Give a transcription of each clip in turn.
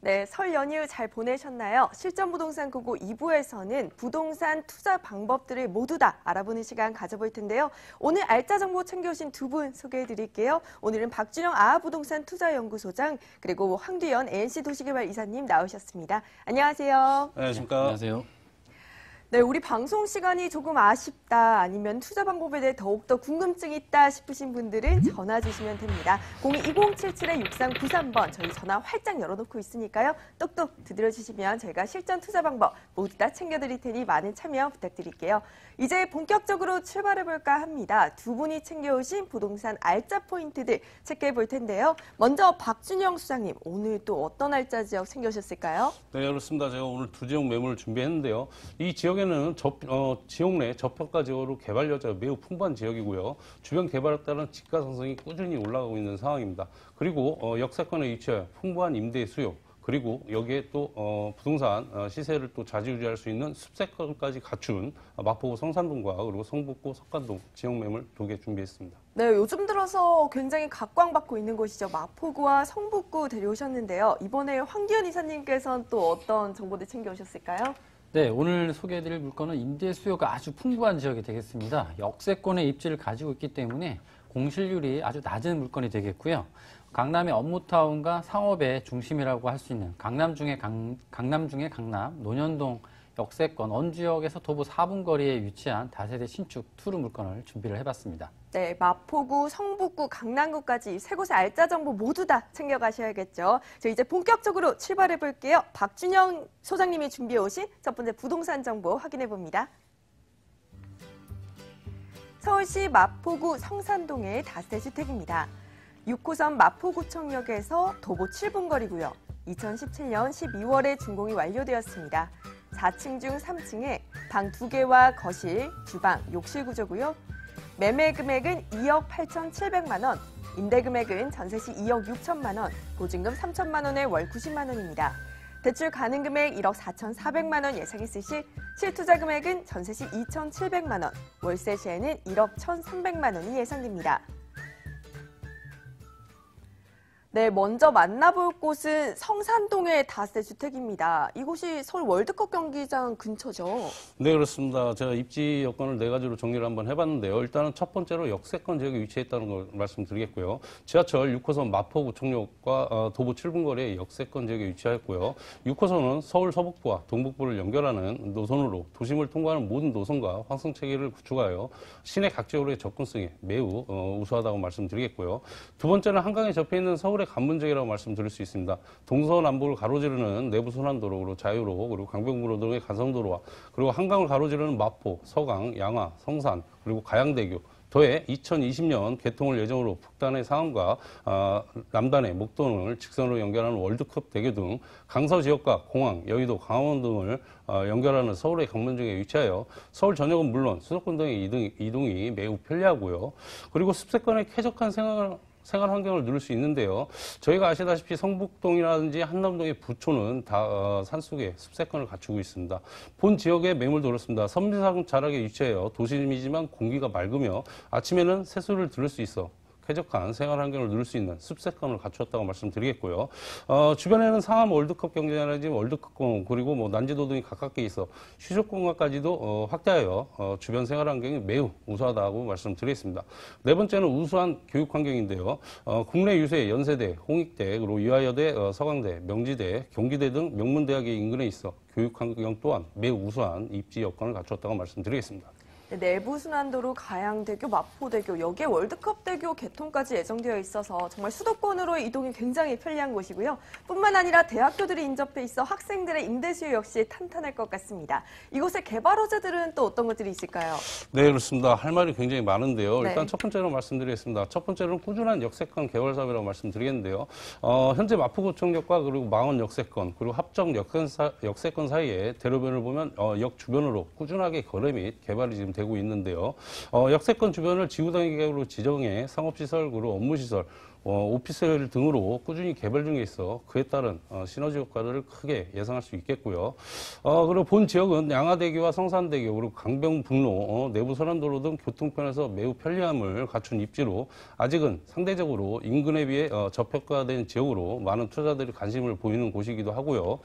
네, 설 연휴 잘 보내셨나요? 실전부동산 구고 2부에서는 부동산 투자 방법들을 모두 다 알아보는 시간 가져볼 텐데요. 오늘 알짜 정보 챙겨오신 두 분 소개해드릴게요. 오늘은 박준영 아하부동산 투자연구소장 그리고 황두현 ANC도시개발 이사님 나오셨습니다. 안녕하세요. 안녕하십니까. 안녕하세요. 네, 우리 방송 시간이 조금 아쉽다 아니면 투자 방법에 대해 더욱더 궁금증이 있다 싶으신 분들은 전화 주시면 됩니다. 02-2077-6393번 저희 전화 활짝 열어놓고 있으니까요. 똑똑 두드려주시면 저희가 실전 투자 방법 모두 다 챙겨드릴 테니 많은 참여 부탁드릴게요. 이제 본격적으로 출발해볼까 합니다. 두 분이 챙겨오신 부동산 알짜 포인트들 체크해 볼 텐데요. 먼저 박준영 수장님, 오늘 또 어떤 알짜 지역 챙겨오셨을까요? 네, 그렇습니다. 제가 오늘 두 지역 매물을 준비했는데요. 이 지역에는 지역 내 저평가 지역으로 개발 여지가 매우 풍부한 지역이고요. 주변 개발에 따른 집가 상승이 꾸준히 올라가고 있는 상황입니다. 그리고 역세권에 위치해 풍부한 임대 수요, 그리고 여기에 또 부동산 시세를 또 좌지우지할 수 있는 숲세권까지 갖춘 마포구 성산동과 그리고 성북구 석관동 지역 매물 두 개 준비했습니다. 네, 요즘 들어서 굉장히 각광받고 있는 곳이죠. 마포구와 성북구 데려오셨는데요. 이번에 황기현 이사님께서는 또 어떤 정보들 챙겨오셨을까요? 네, 오늘 소개해드릴 물건은 임대 수요가 아주 풍부한 지역이 되겠습니다. 역세권의 입지를 가지고 있기 때문에 공실률이 아주 낮은 물건이 되겠고요. 강남의 업무타운과 상업의 중심이라고 할 수 있는 강남 중에 강남, 논현동 역세권 원지역에서 도보 4분 거리에 위치한 다세대 신축 투루 물건을 준비를 해봤습니다. 네, 마포구, 성북구, 강남구까지 세 곳의 알짜 정보 모두 다 챙겨가셔야겠죠. 저 이제 본격적으로 출발해 볼게요. 박준영 소장님이 준비해 오신 첫 번째 부동산 정보 확인해 봅니다. 서울시 마포구 성산동의 다세대 주택입니다. 6호선 마포구청역에서 도보 7분 거리고요. 2017년 12월에 준공이 완료되었습니다. 4층 중 3층에 방 2개와 거실, 주방, 욕실 구조고요. 매매 금액은 2억 8,700만 원, 임대 금액은 전세 시 2억 6천만 원, 보증금 3천만 원에 월 90만 원입니다. 대출 가능 금액 1억 4,400만 원 예상했을 시 실투자 금액은 전세 시 2,700만 원, 월세 시에는 1억 1,300만 원이 예상됩니다. 네, 먼저 만나볼 곳은 성산동의 다세대 주택입니다. 이곳이 서울 월드컵 경기장 근처죠? 네, 그렇습니다. 제가 입지 여건을 네 가지로 정리를 한번 해봤는데요. 일단은 첫 번째로 역세권 지역에 위치했다는 걸 말씀드리겠고요. 지하철 6호선 마포구청역과 도보 7분 거리의 역세권 지역에 위치하였고요. 6호선은 서울 서북부와 동북부를 연결하는 노선으로 도심을 통과하는 모든 노선과 환승 체계를 구축하여 시내 각 지역으로의 접근성이 매우 우수하다고 말씀드리겠고요. 두 번째는 한강에 접해 있는 서울의 관문지역이라고 말씀드릴 수 있습니다. 동서남북을 가로지르는 내부 순환도로, 자유로, 그리고 강변북로 등의 간선도로와 그리고 한강을 가로지르는 마포, 서강, 양화, 성산, 그리고 가양대교, 더해 2020년 개통을 예정으로 북단의 상암과 남단의 목동을 직선으로 연결하는 월드컵 대교 등 강서 지역과 공항, 여의도, 강화원 등을 연결하는 서울의 강문지역에 위치하여 서울 전역은 물론 수도권 등의 이동이 매우 편리하고요. 그리고 숲세권의 쾌적한 생활 환경을 누릴 수 있는데요. 저희가 아시다시피 성북동이라든지 한남동의 부촌은 다 산속에 숲세권을 갖추고 있습니다. 본 지역의 매물도 그렇습니다. 선미상 자락에 위치해요. 도심이지만 공기가 맑으며 아침에는 새소리를 들을 수 있어 쾌적한 생활 환경을 누릴 수 있는 숲세권을 갖추었다고 말씀드리겠고요. 주변에는 상암 월드컵 경기장이라든지 월드컵공 그리고 난지도 등이 가깝게 있어 휴식 공간까지도 확대하여 주변 생활 환경이 매우 우수하다고 말씀드리겠습니다. 네 번째는 우수한 교육 환경인데요. 국내 유수의 연세대, 홍익대, 그리고 유아여대, 서강대, 명지대, 경기대 등 명문대학의 인근에 있어 교육 환경 또한 매우 우수한 입지 여건을 갖추었다고 말씀드리겠습니다. 네, 내부순환도로 가양대교, 마포대교, 여기에 월드컵대교 개통까지 예정되어 있어서 정말 수도권으로의 이동이 굉장히 편리한 곳이고요. 뿐만 아니라 대학교들이 인접해 있어 학생들의 임대 수요 역시 탄탄할 것 같습니다. 이곳의 개발 호재들은 또 어떤 것들이 있을까요? 네, 그렇습니다. 할 말이 굉장히 많은데요. 네. 일단 첫 번째로 말씀드리겠습니다. 첫 번째로는 꾸준한 역세권 개발 사업이라고 말씀드리겠는데요. 현재 마포구청역과 그리고 망원 역세권, 그리고 합정 역세권 사이에 대로변을 보면 역 주변으로 꾸준하게 거래 및 개발이 지금 되고 있는데요. 역세권 주변을 지구단위계획으로 지정해 상업시설, 그리고 업무시설, 오피스텔 등으로 꾸준히 개발 중에 있어 그에 따른 시너지 효과를 크게 예상할 수 있겠고요. 그리고 본 지역은 양화대교와 성산대교 그리고 강변북로, 내부 서란도로 등 교통편에서 매우 편리함을 갖춘 입지로 아직은 상대적으로 인근에 비해 저평가된 지역으로 많은 투자들이 관심을 보이는 곳이기도 하고요.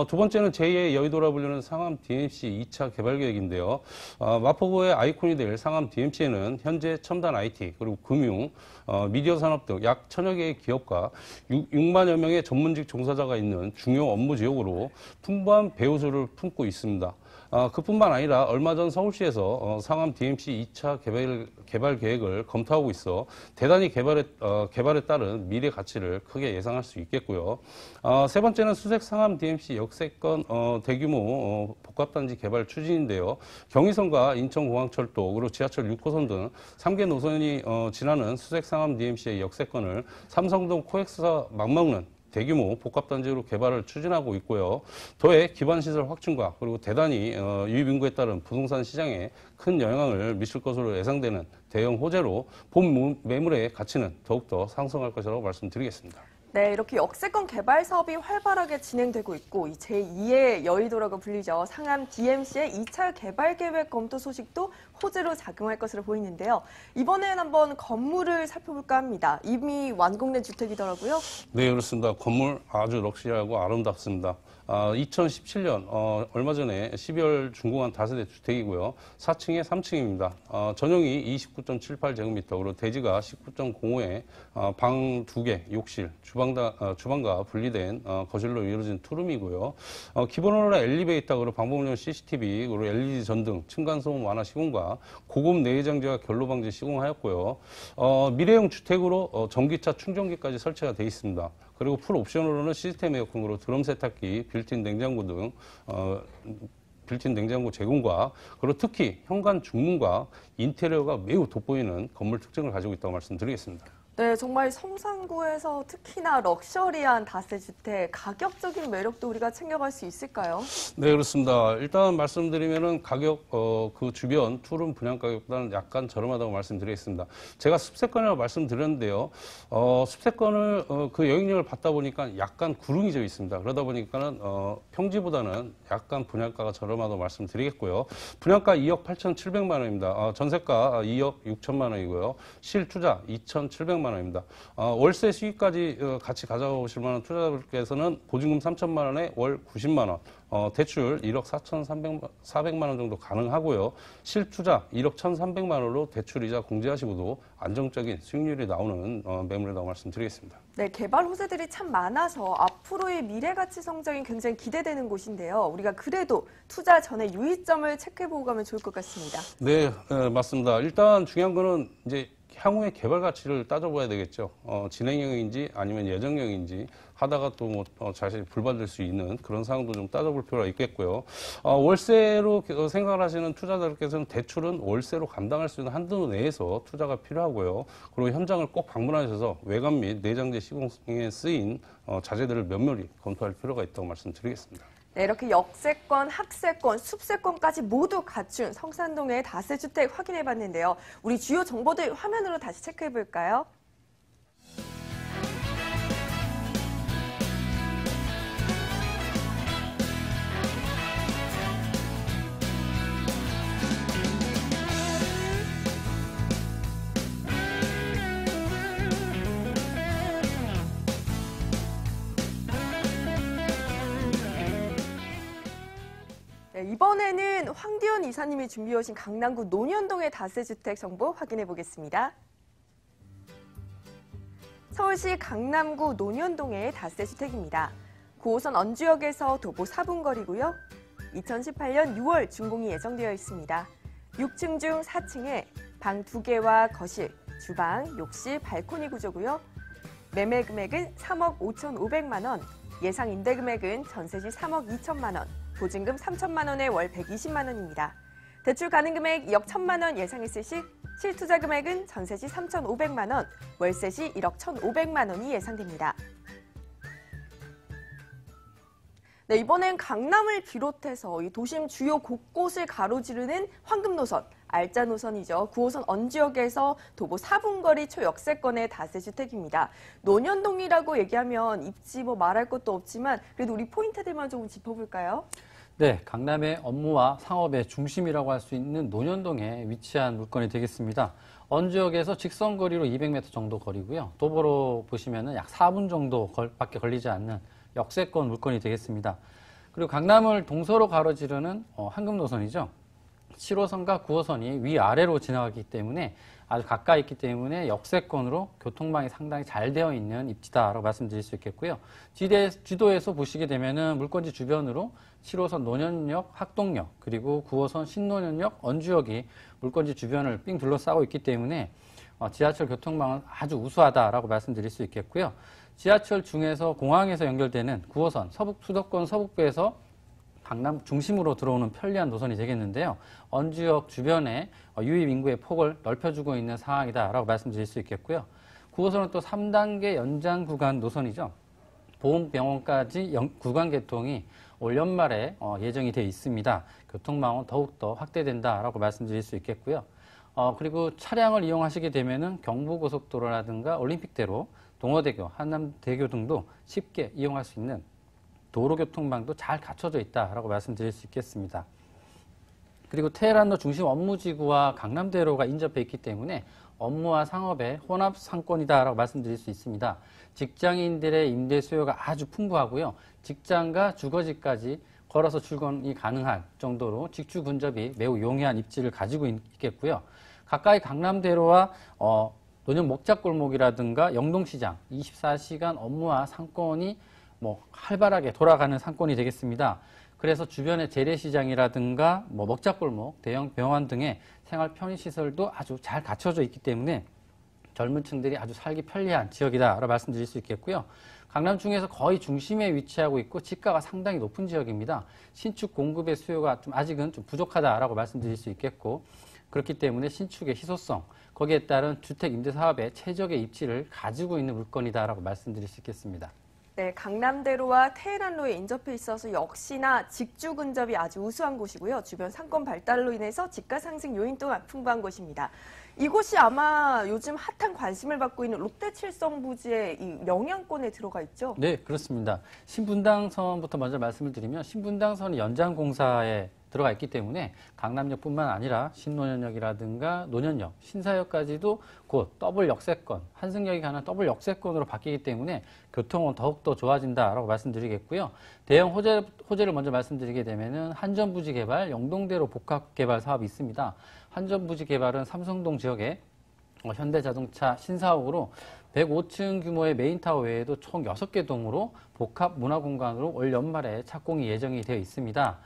두 번째는 제2의 여의도라 불리는 상암 DMC 2차 개발 계획인데요. 마포구의 아이콘이 될 상암 DMC에는 현재 첨단 IT 그리고 금융, 미디어 산업 등 약 1000여 개의 기업과 6만여 명의 전문직 종사자가 있는 중요 업무 지역으로 풍부한 배우수를 품고 있습니다. 그뿐만 아니라 얼마 전 서울시에서 상암 DMC 2차 개발 계획을 검토하고 있어 대단히 개발에 따른 미래 가치를 크게 예상할 수 있겠고요. 세 번째는 수색 상암 DMC 역세권 대규모 복합단지 개발 추진인데요. 경의선과 인천공항철도 그리고 지하철 6호선 등 3개 노선이 지나는 수색 상암 DMC의 역세권을 삼성동 코엑스가 맞먹는 대규모 복합단지로 개발을 추진하고 있고요. 더해 기반시설 확충과 그리고 대단히 유입 인구에 따른 부동산 시장에 큰 영향을 미칠 것으로 예상되는 대형 호재로 본 매물의 가치는 더욱더 상승할 것이라고 말씀드리겠습니다. 네, 이렇게 역세권 개발 사업이 활발하게 진행되고 있고 이 제2의 여의도라고 불리죠. 상암 DMC의 2차 개발 계획 검토 소식도 호재로 작용할 것으로 보이는데요. 이번엔 한번 건물을 살펴볼까 합니다. 이미 완공된 주택이더라고요. 네, 그렇습니다. 건물 아주 럭셔리하고 아름답습니다. 2017년 얼마 전에 12월 준공한 다세대 주택이고요. 4층에 3층입니다. 전용이 29.78제곱미터, 그리고 대지가 19.05에 방 2개, 욕실, 주방과 분리된 거실로 이루어진 투룸이고요. 기본으로 엘리베이터, 그리고 방범용 CCTV, 그리고 LED 전등, 층간소음 완화 시공과 고급 내외장치와 결로 방지 시공하였고요. 미래형 주택으로 전기차 충전기까지 설치가 되어 있습니다. 그리고 풀 옵션으로는 시스템 에어컨으로 드럼 세탁기, 빌트인 냉장고 등 빌트인 냉장고 제공과 그리고 특히 현관 중문과 인테리어가 매우 돋보이는 건물 특징을 가지고 있다고 말씀드리겠습니다. 네, 정말 성산구에서 특히나 럭셔리한 다세주택, 가격적인 매력도 우리가 챙겨갈 수 있을까요? 네, 그렇습니다. 일단 말씀드리면은 가격, 그 주변 투룸 분양 가격보다는 약간 저렴하다고 말씀드리겠습니다. 제가 숲세권이라고 말씀드렸는데요. 숲세권을, 그 영향력을 받다 보니까 약간 구름이 져 있습니다. 그러다 보니까는, 평지보다는 약간 분양가가 저렴하다고 말씀드리겠고요. 분양가 2억 8,700만 원입니다. 전세가 2억 6천만 원이고요. 실투자 2,700만 원입니다. 월세 수익까지 같이 가져오실 만한 투자자분께서는 보증금 3천만 원에 월 90만 원, 대출 1억 4,400만 원 정도 가능하고요. 실투자 1억 1,300만 원으로 대출이자 공제하시고도 안정적인 수익률이 나오는 매물이라고 말씀드리겠습니다. 네, 개발 호재들이 참 많아서 앞으로의 미래 가치 성장이 굉장히 기대되는 곳인데요. 우리가 그래도 투자 전에 유의점을 체크해보고 가면 좋을 것 같습니다. 네, 맞습니다. 일단 중요한 거는 이제 향후의 개발 가치를 따져봐야 되겠죠. 진행형인지 아니면 예정형인지 하다가 또 뭐 자신이 불받을 수 있는 그런 상황도 좀 따져볼 필요가 있겠고요. 월세로 생각을 하시는 투자자들께서는 대출은 월세로 감당할 수 있는 한도 내에서 투자가 필요하고요. 그리고 현장을 꼭 방문하셔서 외관 및 내장재 시공에 쓰인 자재들을 면밀히 검토할 필요가 있다고 말씀드리겠습니다. 네, 이렇게 역세권, 학세권, 숲세권까지 모두 갖춘 성산동의 다세주택 확인해봤는데요. 우리 주요 정보들 화면으로 다시 체크해볼까요? 네, 이번에는 황디연 이사님이 준비해 오신 강남구 논현동의 다세주택 정보 확인해 보겠습니다. 서울시 강남구 논현동의 다세주택입니다. 9호선 언주역에서 도보 4분 거리고요. 2018년 6월 준공이 예정되어 있습니다. 6층 중 4층에 방 2개와 거실, 주방, 욕실, 발코니 구조고요. 매매 금액은 3억 5,500만 원, 예상 임대 금액은 전세 시 3억 2천만 원, 보증금 3천만 원에 월 120만 원입니다. 대출 가능 금액 2억 1천만 원 예상했을 시 실투자 금액은 전세 시 3,500만 원, 월세 시 1억 1,500만 원이 예상됩니다. 네, 이번엔 강남을 비롯해서 이 도심 주요 곳곳을 가로지르는 황금 노선 알짜 노선이죠. 9호선 언지역에서 도보 4분거리 초역세권의 다세주택입니다. 논현동이라고 얘기하면 입지 뭐 말할 것도 없지만 그래도 우리 포인트들만 조금 짚어볼까요? 네, 강남의 업무와 상업의 중심이라고 할 수 있는 논현동에 위치한 물건이 되겠습니다. 언지역에서 직선거리로 200m 정도 거리고요. 도보로 보시면 약 4분 정도 밖에 걸리지 않는 역세권 물건이 되겠습니다. 그리고 강남을 동서로 가로지르는 황금 노선이죠. 7호선과 9호선이 위아래로 지나가기 때문에 아주 가까이 있기 때문에 역세권으로 교통망이 상당히 잘 되어 있는 입지다라고 말씀드릴 수 있겠고요. 지도에서 보시게 되면은 물건지 주변으로 7호선 논현역, 학동역, 그리고 9호선 신논현역, 언주역이 물건지 주변을 삥 둘러싸고 있기 때문에 지하철 교통망은 아주 우수하다라고 말씀드릴 수 있겠고요. 지하철 중에서 공항에서 연결되는 9호선 수도권 서북부에서 강남 중심으로 들어오는 편리한 노선이 되겠는데요. 언주역 주변에 유입 인구의 폭을 넓혀주고 있는 상황이다라고 말씀드릴 수 있겠고요. 9호선은 또 3단계 연장 구간 노선이죠. 보험병원까지 구간 개통이 올 연말에 예정이 되어 있습니다. 교통망은 더욱더 확대된다라고 말씀드릴 수 있겠고요. 그리고 차량을 이용하시게 되면은 경부고속도로라든가 올림픽대로, 동호대교, 한남대교 등도 쉽게 이용할 수 있는 도로교통망도 잘 갖춰져 있다라고 말씀드릴 수 있겠습니다. 그리고 테헤란로 중심 업무지구와 강남대로가 인접해 있기 때문에 업무와 상업의 혼합 상권이다라고 말씀드릴 수 있습니다. 직장인들의 임대 수요가 아주 풍부하고요. 직장과 주거지까지 걸어서 출근이 가능할 정도로 직주 근접이 매우 용이한 입지를 가지고 있겠고요. 가까이 강남대로와 논현 목작골목이라든가 영동시장 24시간 업무와 상권이 활발하게 돌아가는 상권이 되겠습니다. 그래서 주변의 재래시장이라든가 먹자골목, 대형 병원 등의 생활 편의시설도 아주 잘 갖춰져 있기 때문에 젊은 층들이 아주 살기 편리한 지역이다라고 말씀드릴 수 있겠고요. 강남 중에서 거의 중심에 위치하고 있고 지가가 상당히 높은 지역입니다. 신축 공급의 수요가 아직은 좀 부족하다라고 말씀드릴 수 있겠고, 그렇기 때문에 신축의 희소성, 거기에 따른 주택 임대 사업의 최적의 입지를 가지고 있는 물건이다라고 말씀드릴 수 있겠습니다. 네, 강남대로와 테헤란로에 인접해 있어서 역시나 직주 근접이 아주 우수한 곳이고요. 주변 상권 발달로 인해서 집가 상승 요인 또한 풍부한 곳입니다. 이곳이 아마 요즘 핫한 관심을 받고 있는 롯데칠성 부지의 이 영향권에 들어가 있죠? 네, 그렇습니다. 신분당선부터 먼저 말씀을 드리면 신분당선이 연장공사에 들어가 있기 때문에 강남역뿐만 아니라 신논현역이라든가 논현역, 신사역까지도 곧 더블 역세권, 한승역이 가는 더블 역세권으로 바뀌기 때문에 교통은 더욱더 좋아진다라고 말씀드리겠고요. 대형 호재를 먼저 말씀드리게 되면은 한전부지 개발, 영동대로 복합 개발 사업이 있습니다. 한전부지 개발은 삼성동 지역에 현대자동차 신사옥으로 105층 규모의 메인타워 외에도 총 6개 동으로 복합 문화공간으로 올 연말에 착공이 예정이 되어 있습니다.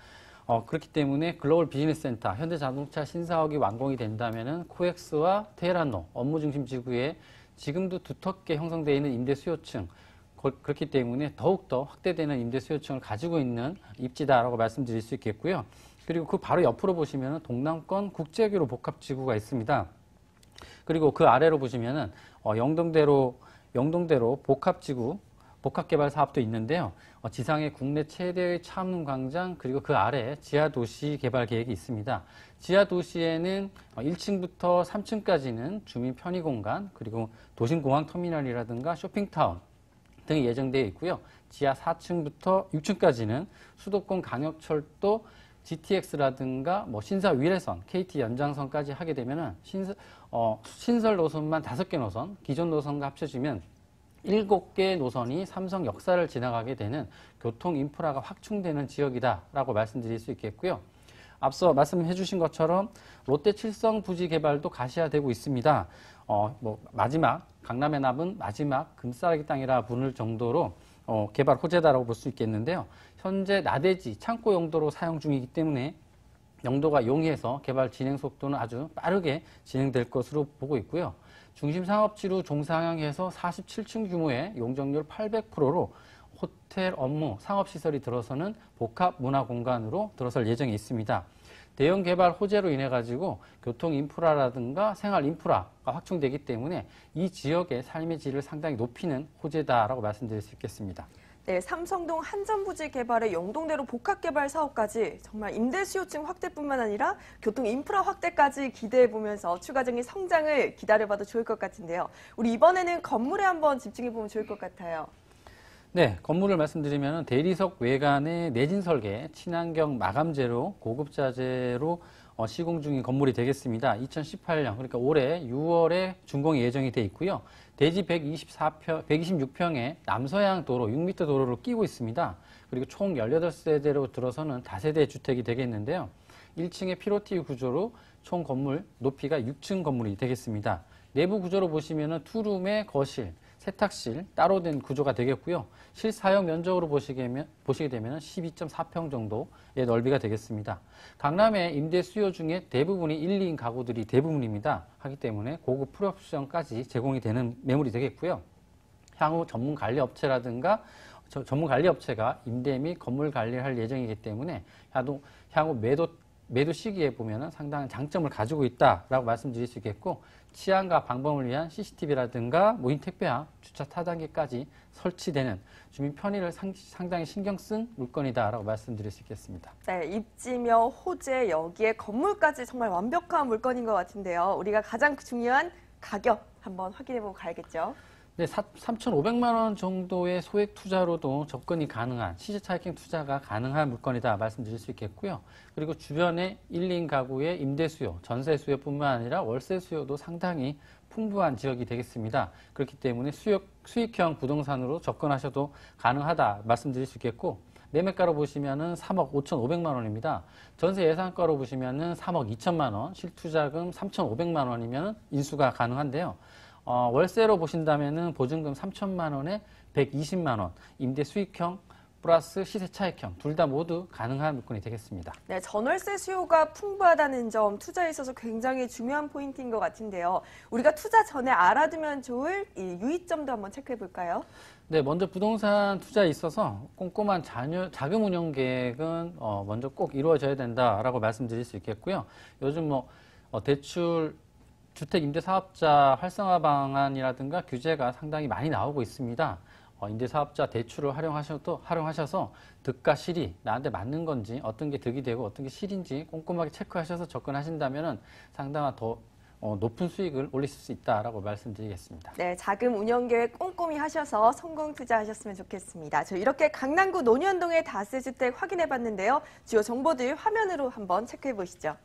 그렇기 때문에 글로벌 비즈니스센터, 현대자동차 신사옥이 완공이 된다면은 코엑스와 테헤란로 업무 중심 지구에 지금도 두텁게 형성되어 있는 임대 수요층, 그렇기 때문에 더욱더 확대되는 임대 수요층을 가지고 있는 입지다라고 말씀드릴 수 있겠고요. 그리고 그 바로 옆으로 보시면은 동남권 국제교로 복합 지구가 있습니다. 그리고 그 아래로 보시면은 영동대로 복합지구 복합개발 사업도 있는데요. 지상에 국내 최대의 차암릉 광장, 그리고 그 아래 지하도시 개발 계획이 있습니다. 지하도시에는 1층부터 3층까지는 주민 편의공간, 그리고 도심공항터미널이라든가 쇼핑타운 등이 예정되어 있고요. 지하 4층부터 6층까지는 수도권 강역철도, GTX라든가 신사 위례선, KT 연장선까지 하게 되면은 신설 노선만 5개 노선, 기존 노선과 합쳐지면 7개 노선이 삼성 역사를 지나가게 되는 교통 인프라가 확충되는 지역이다라고 말씀드릴 수 있겠고요. 앞서 말씀해 주신 것처럼 롯데 칠성 부지 개발도 가시화되고 있습니다. 강남의 납은 마지막 금싸라기 땅이라 부를 정도로 개발 호재다라고 볼 수 있겠는데요. 현재 나대지 창고 용도로 사용 중이기 때문에 용도가 용이해서 개발 진행 속도는 아주 빠르게 진행될 것으로 보고 있고요. 중심 상업지로 종상향해서 47층 규모의 용적률 800%로 호텔 업무, 상업시설이 들어서는 복합 문화공간으로 들어설 예정이 있습니다. 대형 개발 호재로 인해 가지고 교통 인프라라든가 생활 인프라가 확충되기 때문에 이 지역의 삶의 질을 상당히 높이는 호재다라고 말씀드릴 수 있겠습니다. 네, 삼성동 한전부지 개발의 영동대로 복합개발 사업까지 정말 임대 수요층 확대뿐만 아니라 교통 인프라 확대까지 기대해보면서 추가적인 성장을 기다려봐도 좋을 것 같은데요. 우리 이번에는 건물에 한번 집중해보면 좋을 것 같아요. 네, 건물을 말씀드리면 대리석 외관의 내진 설계, 친환경 마감재로 고급 자재로 시공 중인 건물이 되겠습니다. 2018년, 그러니까 올해 6월에 준공이 예정이 돼 있고요. 대지 126평에 남서양 도로, 6m 도로를 끼고 있습니다. 그리고 총 18세대로 들어서는 다세대 주택이 되겠는데요. 1층의 피로티 구조로 총 건물 높이가 6층 건물이 되겠습니다. 내부 구조로 보시면은 투룸의 거실, 세탁실 따로 된 구조가 되겠고요. 실사용 면적으로 보시게 되면 12.4평 정도의 넓이가 되겠습니다. 강남의 임대 수요 중에 대부분이 1, 2인 가구들이 대부분입니다. 하기 때문에 고급 풀옵션까지 제공이 되는 매물이 되겠고요. 향후 전문 관리 업체라든가 전문 관리 업체가 임대 및 건물 관리를 할 예정이기 때문에 향후 매도 시기에 보면 상당한 장점을 가지고 있다라고 말씀드릴 수 있겠고, 치안과 방범을 위한 CCTV라든가 무인 택배함, 주차 타단계까지 설치되는 주민 편의를 상당히 신경 쓴 물건이다라고 말씀드릴 수 있겠습니다. 네, 입지며 호재, 여기에 건물까지 정말 완벽한 물건인 것 같은데요. 우리가 가장 중요한 가격 한번 확인해보고 가야겠죠. 네, 3,500만 원 정도의 소액 투자로도 접근이 가능한 시세차 해킹 투자가 가능한 물건이다 말씀드릴 수 있겠고요. 그리고 주변에 1, 2인 가구의 임대 수요, 전세 수요뿐만 아니라 월세 수요도 상당히 풍부한 지역이 되겠습니다. 그렇기 때문에 수익형 부동산으로 접근하셔도 가능하다 말씀드릴 수 있겠고, 매매가로 보시면은 3억 5,500만 원입니다. 전세 예상가로 보시면은 3억 2천만 원, 실투자금 3,500만 원이면 인수가 가능한데요. 월세로 보신다면은 보증금 3천만 원에 120만 원, 임대 수익형 플러스 시세 차익형 둘 다 모두 가능한 물건이 되겠습니다. 네, 전월세 수요가 풍부하다는 점 투자에 있어서 굉장히 중요한 포인트인 것 같은데요. 우리가 투자 전에 알아두면 좋을 이 유의점도 한번 체크해 볼까요? 네, 먼저 부동산 투자에 있어서 꼼꼼한 자금 운용 계획은 먼저 꼭 이루어져야 된다라고 말씀드릴 수 있겠고요. 요즘 대출 주택임대사업자 활성화 방안이라든가 규제가 상당히 많이 나오고 있습니다. 임대사업자 대출을 활용하셔서 득과 실이 나한테 맞는 건지, 어떤 게 득이 되고 어떤 게 실인지 꼼꼼하게 체크하셔서 접근하신다면 상당한 더 높은 수익을 올리실 수 있다라고 말씀드리겠습니다. 네, 자금 운영 계획 꼼꼼히 하셔서 성공 투자하셨으면 좋겠습니다. 저 이렇게 강남구 논현동의 다세주택 확인해 봤는데요. 주요 정보들 화면으로 한번 체크해 보시죠.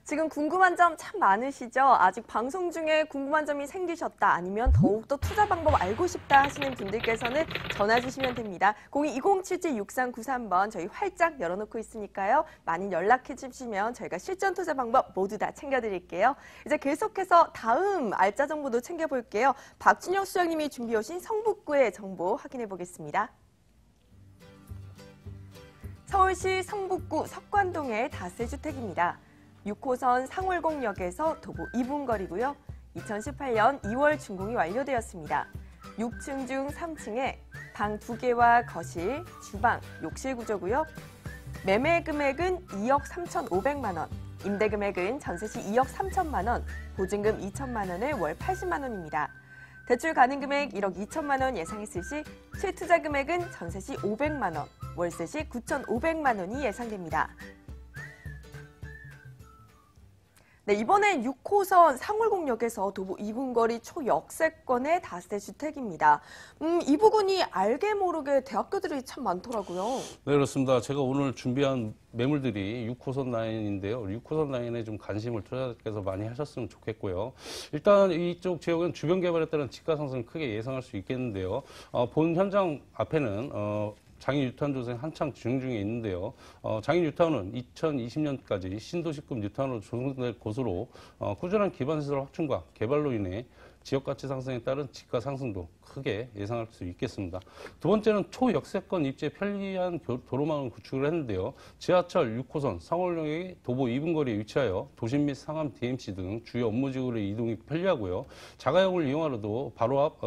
지금 궁금한 점 참 많으시죠? 아직 방송 중에 궁금한 점이 생기셨다, 아니면 더욱더 투자 방법 알고 싶다 하시는 분들께서는 전화 주시면 됩니다. 02-2077-6393번 저희 활짝 열어놓고 있으니까요. 많이 연락해 주시면 저희가 실전 투자 방법 모두 다 챙겨드릴게요. 이제 계속해서 다음 알짜 정보도 챙겨볼게요. 박준영 수장님이 준비해 오신 성북구의 정보 확인해 보겠습니다. 서울시 성북구 석관동의 다세주택입니다. 6호선 상월곡역에서 도보 2분 거리고요. 2018년 2월 준공이 완료되었습니다. 6층 중 3층에 방 2개와 거실, 주방, 욕실 구조고요. 매매 금액은 2억 3,500만 원, 임대 금액은 전세 시 2억 3천만 원, 보증금 2천만 원에 월 80만 원입니다. 대출 가능 금액 1억 2천만 원 예상했을 시 실투자 금액은 전세 시 500만 원, 월세 시 9,500만 원이 예상됩니다. 네, 이번엔 6호선 상월곡역에서 도보 2분 거리 초역세권의 다세주택입니다. 이 부분이 알게 모르게 대학교들이 참 많더라고요. 네, 그렇습니다. 제가 오늘 준비한 매물들이 6호선 라인인데요. 6호선 라인에 좀 관심을 투자자께서 많이 하셨으면 좋겠고요. 일단 이쪽 지역은 주변 개발에 따른 집가 상승을 크게 예상할 수 있겠는데요. 본 현장 앞에는 장인 뉴타운 조성이 한창 진행 중에 있는데요. 장인 뉴타운은 2020년까지 신도시급 뉴타운으로 조성될 곳으로 꾸준한 기반시설 확충과 개발로 인해 지역 가치 상승에 따른 지가 상승도 크게 예상할 수 있겠습니다. 두 번째는 초역세권 입지에 편리한 도로망을 구축을 했는데요. 지하철 6호선 상월역이 도보 2분 거리에 위치하여 도심 및 상암 DMC 등 주요 업무지구의 이동이 편리하고요. 자가용을 이용하러도 바로 앞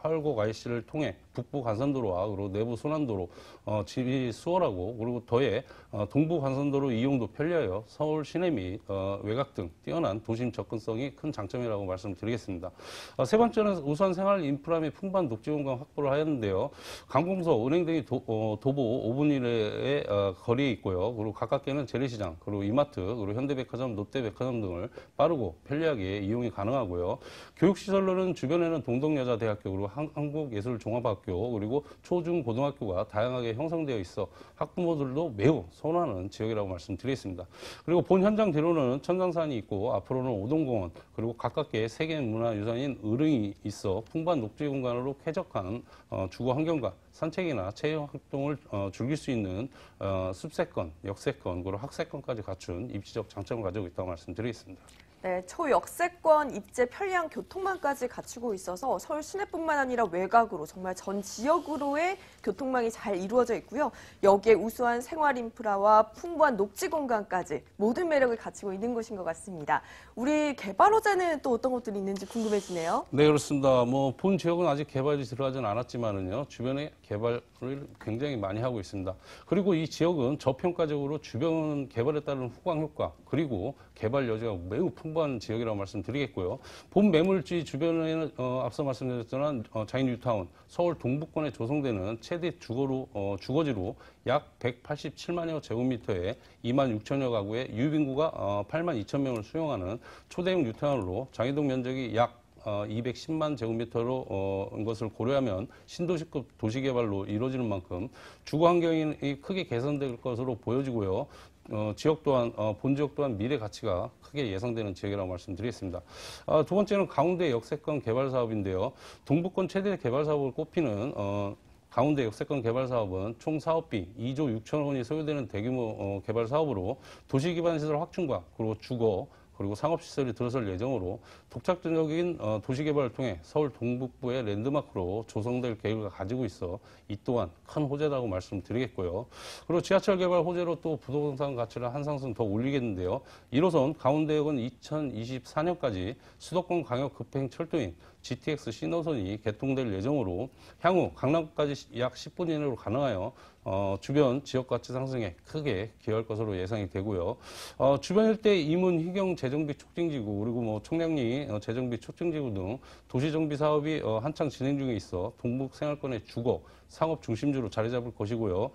하월곡 IC를 통해 북부 간선도로와 그리고 내부 순환도로 질이 수월하고 그리고 더해 동부 간선도로 이용도 편리하여 서울 시내 및 외곽 등 뛰어난 도심 접근성이 큰 장점이라고 말씀드리겠습니다. 세 번째는 우선 생활 인프라 및 풍부한 녹지 공간 확보를 하였는데요. 관공서, 은행 등이 도보 5분 이내의 거리에 있고요. 그리고 가깝게는 재래시장, 그리고 이마트, 그리고 현대백화점, 롯데백화점 등을 빠르고 편리하게 이용이 가능하고요. 교육시설로는 주변에는 동덕여자대학교, 그리고 한국예술종합학교, 그리고 초중 고등학교가 다양하게 형성되어 있어 학부모들도 매우 선호하는 지역이라고 말씀드리겠습니다. 그리고 본 현장 뒤로는 천장산이 있고 앞으로는 오동공원, 그리고 가깝게 세계문화유산인 을흥이 있어 풍부한 녹지 공간으로 쾌적한 주거 환경과 산책이나 체험 활동을 즐길 수 있는 숲세권, 역세권, 그리고 학세권까지 갖춘 입지적 장점을 가지고 있다고 말씀드리겠습니다. 네, 초역세권 입지에 편리한 교통망까지 갖추고 있어서 서울 시내뿐만 아니라 외곽으로 정말 전 지역으로의 교통망이 잘 이루어져 있고요. 여기에 우수한 생활 인프라와 풍부한 녹지 공간까지 모든 매력을 갖추고 있는 곳인 것 같습니다. 우리 개발 호재는 또 어떤 것들이 있는지 궁금해지네요. 네, 그렇습니다. 본 지역은 아직 개발이 들어가진 않았지만은요, 주변에 개발을 굉장히 많이 하고 있습니다. 그리고 이 지역은 저평가적으로 주변 개발에 따른 후광 효과, 그리고 개발 여지가 매우 풍부한 지역이라고 말씀드리겠고요. 본 매물지 주변에는 앞서 말씀드렸던 자인 뉴타운, 서울 동부권에 조성되는 최대 주거지로 약 187만여 제곱미터에 2만 6천여 가구의 유입인구가 8만 2천 명을 수용하는 초대형 뉴타운으로 장애동 면적이 약 210만 제곱미터로 것을 고려하면 신도시급 도시개발로 이루어지는 만큼 주거 환경이 크게 개선될 것으로 보여지고요. 지역 또한, 본 지역 또한 미래 가치가 크게 예상되는 지역이라고 말씀드리겠습니다. 두 번째는 가운데 역세권 개발 사업인데요. 동부권 최대 개발 사업을 꼽히는, 가운데 역세권 개발 사업은 총 사업비 2조 6천억 원이 소요되는 대규모 개발 사업으로 도시 기반 시설 확충과 그리고 주거, 그리고 상업시설이 들어설 예정으로 독창적인 도시개발을 통해 서울 동북부의 랜드마크로 조성될 계획을 가지고 있어 이 또한 큰 호재라고 말씀드리겠고요. 그리고 지하철 개발 호재로 또 부동산 가치를 한 상승 더 올리겠는데요. 1호선 가운데역은 2024년까지 수도권 광역 급행 철도인 GTX 신호선이 개통될 예정으로 향후 강남까지 약 10분 이내로 가능하여 주변 지역 가치 상승에 크게 기여할 것으로 예상이 되고요. 주변 일대 이문, 희경 재정비 촉진지구, 그리고 청량리 재정비 촉진지구 등 도시정비 사업이 한창 진행 중에 있어 동북 생활권의 주거, 상업 중심지로 자리 잡을 것이고요.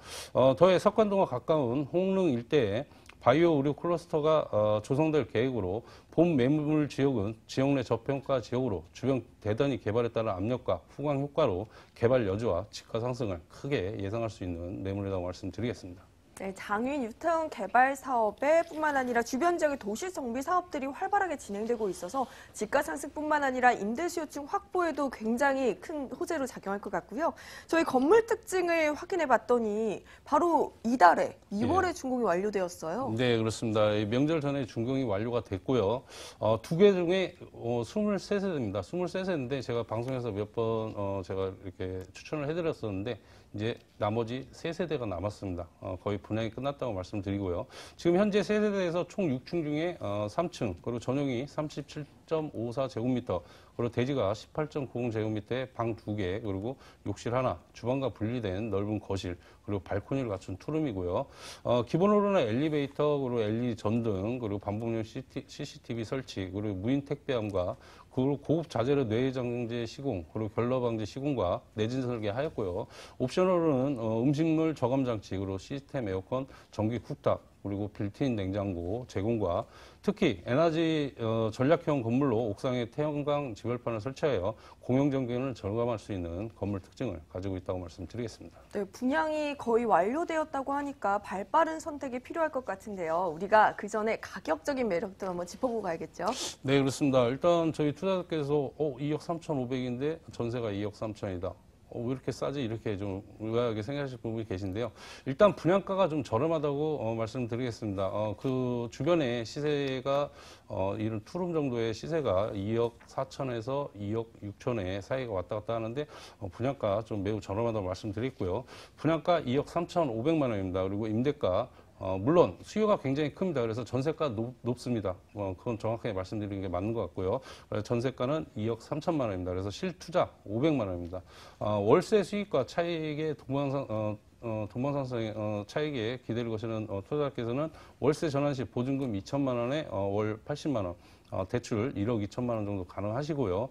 더해 석관동과 가까운 홍릉 일대에 바이오 의료 클러스터가 조성될 계획으로 본 매물 지역은 지역 내 저평가 지역으로 주변 대단위 개발에 따른 압력과 후광 효과로 개발 여지와 지가 상승을 크게 예상할 수 있는 매물이라고 말씀드리겠습니다. 네, 장위 뉴타운 개발 사업에 뿐만 아니라 주변 지역의 도시 정비 사업들이 활발하게 진행되고 있어서 지가 상승뿐만 아니라 임대 수요층 확보에도 굉장히 큰 호재로 작용할 것 같고요. 저희 건물 특징을 확인해 봤더니 바로 이달에 2월에 준공이 완료되었어요. 네, 그렇습니다. 명절 전에 준공이 완료가 됐고요. 두 개 중에 23세대입니다. 23세대인데 제가 방송에서 몇 번 제가 이렇게 추천을 해드렸었는데 이제 나머지 3세대가 남았습니다. 거의 분양이 끝났다고 말씀드리고요. 지금 현재 3세대에서 총 6층 중에 3층, 그리고 전용이 37.54제곱미터, 그리고 대지가 18.90제곱미터에 방 2개, 그리고 욕실 하나, 주방과 분리된 넓은 거실, 그리고 발코니를 갖춘 투룸이고요. 기본으로는 엘리베이터, 그리고 LED 전등, 그리고 반복용 CCTV 설치, 그리고 무인 택배함과 그리고 고급 자재로 뇌장제 시공, 그리고 결러 방지 시공과 내진 설계하였고요. 옵션으로는 음식물 저감 장치, 그리고 시스템 에어컨, 전기 쿡탑, 그리고 빌트인 냉장고 제공과 특히 에너지 전략형 건물로 옥상에 태양광 지별판을 설치하여 공용 전기를 절감할 수 있는 건물 특징을 가지고 있다고 말씀드리겠습니다. 네, 분양이 거의 완료되었다고 하니까 발빠른 선택이 필요할 것 같은데요. 우리가 그 전에 가격적인 매력도 한번 짚어보고 가야겠죠. 네, 그렇습니다. 일단 저희 투자자께서 2억 3,500인데 전세가 2억 3천이다. 왜 이렇게 싸지? 이렇게 좀 의아하게 생각하실 부분이 계신데요. 일단 분양가가 좀 저렴하다고 말씀드리겠습니다. 그 주변에 시세가 이런 투룸 정도의 시세가 2억 4천에서 2억 6천에 사이가 왔다 갔다 하는데 분양가 좀 매우 저렴하다고 말씀드렸고요. 분양가 2억 3,500만 원입니다. 그리고 임대가 물론 수요가 굉장히 큽니다. 그래서 전세가 높습니다. 그건 정확하게 말씀드리는 게 맞는 것 같고요. 전세가는 2억 3천만 원입니다. 그래서 실투자 500만 원입니다. 월세 수익과 차익의 동방상승의 차익에 기대를 거시는 투자자께서는 월세 전환 시 보증금 2천만 원에 월 80만 원, 대출 1억 2천만 원 정도 가능하시고요.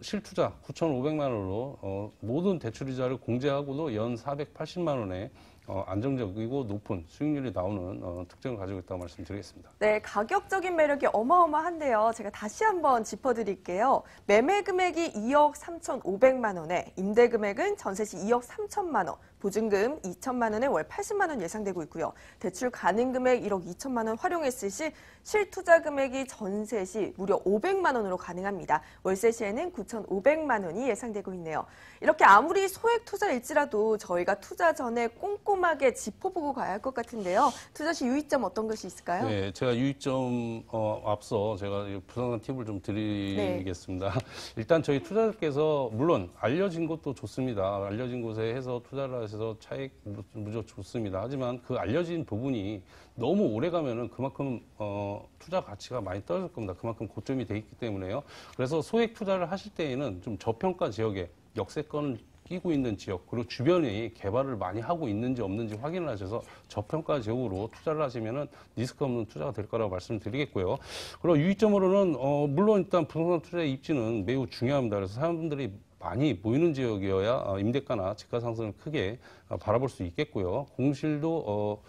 실투자 9,500만 원으로 모든 대출이자를 공제하고도 연 480만 원에 안정적이고 높은 수익률이 나오는 특징을 가지고 있다고 말씀드리겠습니다. 네, 가격적인 매력이 어마어마한데요. 제가 다시 한번 짚어드릴게요. 매매 금액이 2억 3,500만 원에 임대 금액은 전세 시 2억 3천만 원, 보증금 2천만 원에 월 80만 원 예상되고 있고요. 대출 가능 금액 1억 2천만 원 활용했을 시 실투자 금액이 전세 시 무려 500만 원으로 가능합니다. 월세 시에는 9,500만 원이 예상되고 있네요. 이렇게 아무리 소액 투자일지라도 저희가 투자 전에 꼼꼼하게 짚어보고 가야 할 것 같은데요. 투자 시 유의점 어떤 것이 있을까요? 네, 제가 유의점 앞서 제가 부동산 팁을 좀 드리겠습니다. 네. 일단 저희 투자자께서 물론 알려진 것도 좋습니다. 알려진 곳에 해서 투자를 하셔서 차익 무척 좋습니다. 하지만 그 알려진 부분이 너무 오래 가면은 그만큼 투자 가치가 많이 떨어질 겁니다. 그만큼 고점이 돼 있기 때문에요. 그래서 소액 투자를 하실 때에는 좀 저평가 지역에 역세권을 끼고 있는 지역, 그리고 주변에 개발을 많이 하고 있는지 없는지 확인을 하셔서 저평가 지역으로 투자를 하시면은 리스크 없는 투자가 될 거라고 말씀드리겠고요. 그리고 유의점으로는 물론 일단 부동산 투자의 입지는 매우 중요합니다. 그래서 사람들이 많이 모이는 지역이어야 임대가나 집가 상승을 크게 바라볼 수 있겠고요. 공실도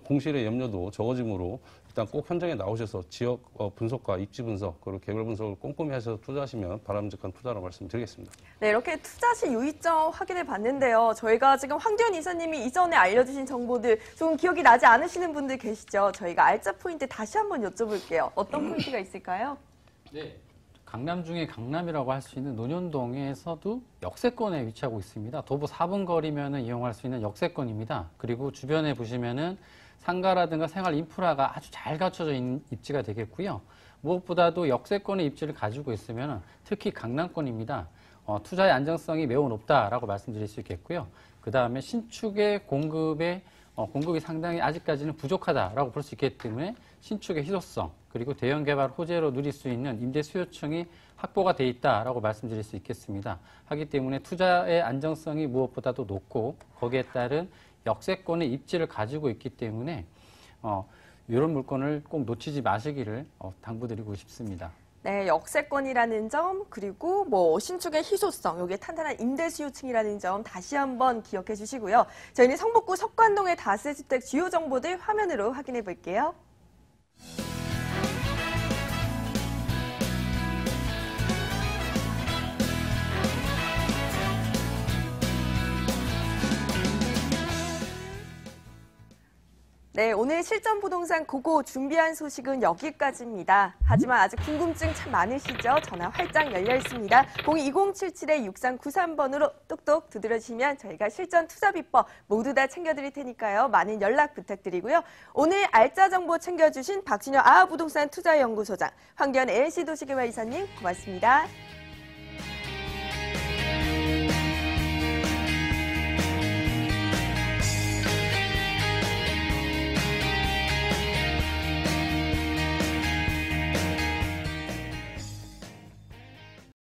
공실의 염려도 적어지므로 일단 꼭 현장에 나오셔서 지역 분석과 입지 분석 그리고 개별 분석을 꼼꼼히 하셔서 투자하시면 바람직한 투자라고 말씀드리겠습니다. 네, 이렇게 투자 시 유의점 확인해 봤는데요. 저희가 지금 황대현 이사님이 이전에 알려주신 정보들 좀 기억이 나지 않으시는 분들 계시죠? 저희가 알짜 포인트 다시 한번 여쭤볼게요. 어떤 포인트가 있을까요? 네. 강남 중에 강남이라고 할 수 있는 논현동에서도 역세권에 위치하고 있습니다. 도보 4분 거리면 이용할 수 있는 역세권입니다. 그리고 주변에 보시면은 상가라든가 생활 인프라가 아주 잘 갖춰져 있는 입지가 되겠고요. 무엇보다도 역세권의 입지를 가지고 있으면 특히 강남권입니다. 투자의 안정성이 매우 높다라고 말씀드릴 수 있겠고요. 그 다음에 신축의 공급이 상당히 아직까지는 부족하다라고 볼 수 있기 때문에 신축의 희소성 그리고 대형 개발 호재로 누릴 수 있는 임대 수요층이 확보가 돼 있다라고 말씀드릴 수 있겠습니다. 하기 때문에 투자의 안정성이 무엇보다도 높고 거기에 따른 역세권의 입지를 가지고 있기 때문에 이런 물건을 꼭 놓치지 마시기를 당부드리고 싶습니다. 네, 역세권이라는 점 그리고 신축의 희소성, 여기에 탄탄한 임대 수요층이라는 점 다시 한번 기억해 주시고요. 저희는 성북구 석관동의 다세주택 주요 정보들 화면으로 확인해 볼게요. 네, 오늘 실전 부동산 고고 준비한 소식은 여기까지입니다. 하지만 아직 궁금증 참 많으시죠? 전화 활짝 열려 있습니다. 0207-6393번으로 똑똑 두드려주시면 저희가 실전 투자 비법 모두 다 챙겨드릴 테니까요. 많은 연락 부탁드리고요. 오늘 알짜 정보 챙겨주신 박진영 아하부동산 투자연구소장, 황대현 ANC도시개발 이사님 고맙습니다.